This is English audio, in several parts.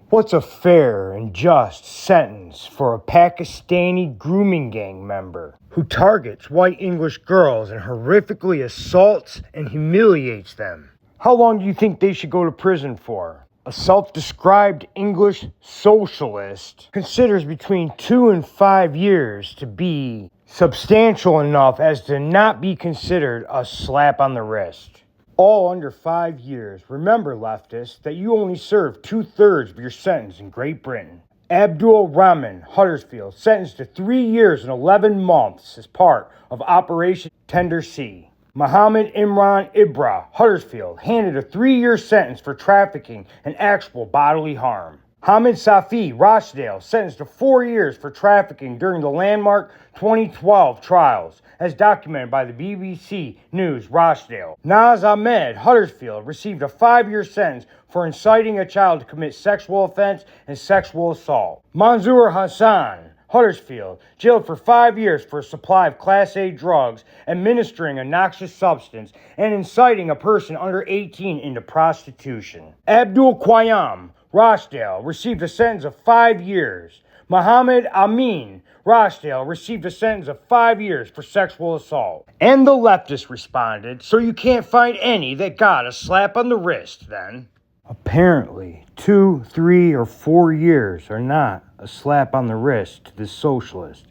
What's a fair and just sentence for a Pakistani grooming gang member who targets white English girls and horrifically assaults and humiliates them? How long do you think they should go to prison for? A self-described English socialist considers between 2 and 5 years to be substantial enough as to not be considered a slap on the wrist. All under 5 years. Remember, leftists, that you only served 2/3 of your sentence in Great Britain. Abdul Rahman, Huddersfield, sentenced to 3 years and 11 months as part of Operation Tender Sea. Muhammad Imran Ibra, Huddersfield, handed a 3-year sentence for trafficking and actual bodily harm. Hamid Safi, Rochdale, sentenced to 4 years for trafficking during the landmark 2012 trials, as documented by the BBC News Rochdale. Naz Ahmed, Huddersfield, received a 5-year sentence for inciting a child to commit sexual offense and sexual assault. Manzoor Hassan, Huddersfield, jailed for 5 years for a supply of Class A drugs, administering a noxious substance, and inciting a person under 18 into prostitution. Abdul Qayyam, Rochdale, received a sentence of 5 years. Muhammad Amin, Rochdale, received a sentence of 5 years for sexual assault. And the leftists responded, so you can't find any that got a slap on the wrist then. Apparently, 2, 3, or 4 years are not a slap on the wrist to the socialist.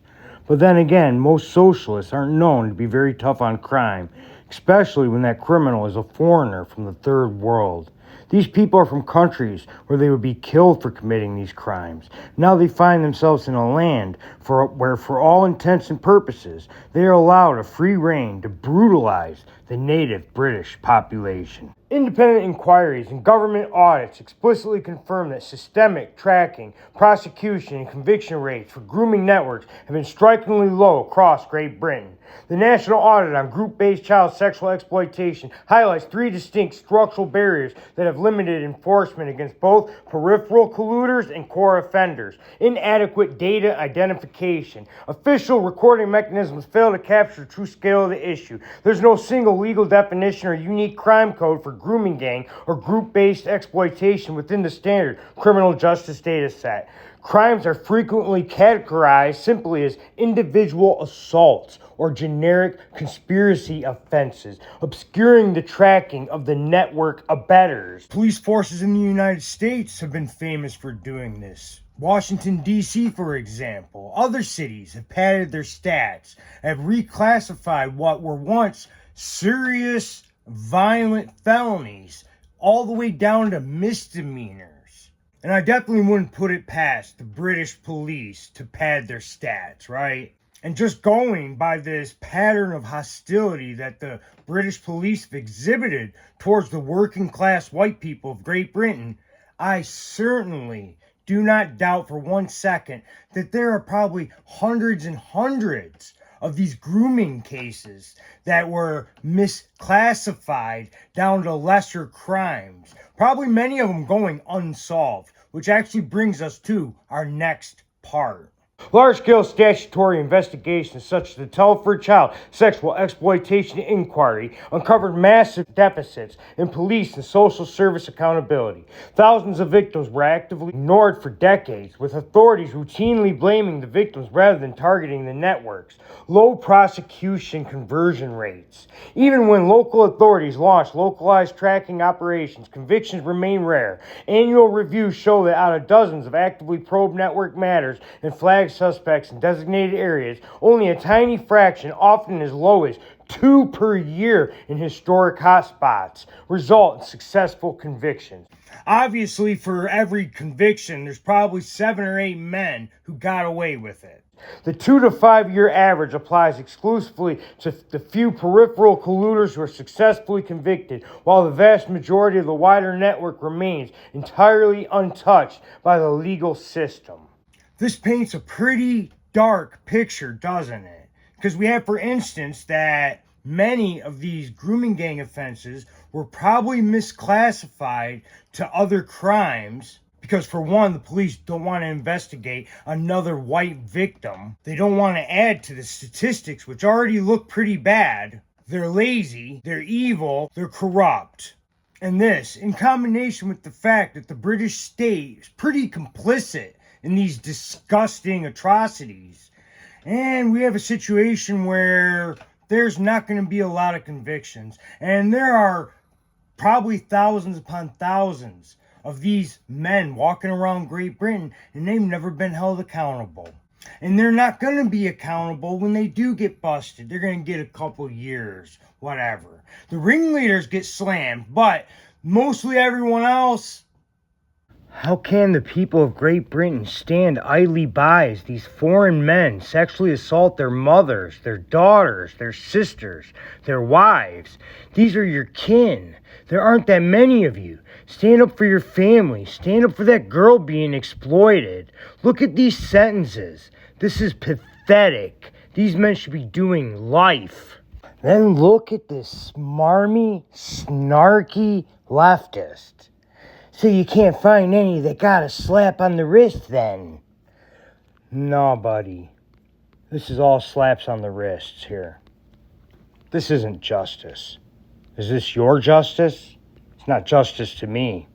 But then again, most socialists aren't known to be very tough on crime, especially when that criminal is a foreigner from the third world. These people are from countries where they would be killed for committing these crimes. Now they find themselves in a land where, for all intents and purposes, they are allowed a free rein to brutalize the native British population. Independent inquiries and government audits explicitly confirm that systemic tracking, prosecution, and conviction rates for grooming networks have been strikingly low across Great Britain. The National Audit on Group-Based Child Sexual Exploitation highlights 3 distinct structural barriers that have limited enforcement against both peripheral colluders and core offenders. Inadequate data identification. Official recording mechanisms fail to capture the true scale of the issue. There's no single legal definition or unique crime code for grooming gang or group-based exploitation within the standard criminal justice data set. Crimes are frequently categorized simply as individual assaults or generic conspiracy offenses, obscuring the tracking of the network abettors. Police forces in the United States have been famous for doing this. Washington, D.C., for example. Other cities have padded their stats, have reclassified what were once serious, violent felonies all the way down to misdemeanors. And I definitely wouldn't put it past the British police to pad their stats, right? And just going by this pattern of hostility that the British police have exhibited towards the working class white people of Great Britain, I certainly do not doubt for 1 second that there are probably hundreds and hundreds of these grooming cases that were misclassified down to lesser crimes. Probably many of them going unsolved, which actually brings us to our next part. Large-scale statutory investigations such as the Telford Child Sexual Exploitation Inquiry uncovered massive deficits in police and social service accountability. Thousands of victims were actively ignored for decades, with authorities routinely blaming the victims rather than targeting the networks. Low prosecution conversion rates. Even when local authorities launch localized tracking operations, convictions remain rare. Annual reviews show that out of dozens of actively probed network matters and flagged suspects in designated areas, only a tiny fraction, often as low as 2 per year in historic hotspots, result in successful convictions. Obviously, for every conviction, there's probably 7 or 8 men who got away with it. The 2 to 5 year average applies exclusively to the few peripheral colluders who are successfully convicted, while the vast majority of the wider network remains entirely untouched by the legal system. This paints a pretty dark picture, doesn't it? Because we have, for instance, that many of these grooming gang offenses were probably misclassified to other crimes because, for one, the police don't want to investigate another white victim. They don't want to add to the statistics, which already look pretty bad. They're lazy, they're evil, they're corrupt. And this, in combination with the fact that the British state is pretty complicit in these disgusting atrocities. And we have a situation where there's not going to be a lot of convictions. And there are probably thousands upon thousands of these men walking around Great Britain, and they've never been held accountable. And they're not going to be accountable when they do get busted. They're going to get a couple years, whatever. The ringleaders get slammed, but mostly everyone else. How can the people of Great Britain stand idly by as these foreign men sexually assault their mothers, their daughters, their sisters, their wives? These are your kin. There aren't that many of you. Stand up for your family. Stand up for that girl being exploited. Look at these sentences. This is pathetic. These men should be doing life. Then look at this smarmy, snarky leftist. So you can't find any that got a slap on the wrist then? No, buddy. This is all slaps on the wrists here. This isn't justice. Is this your justice? It's not justice to me.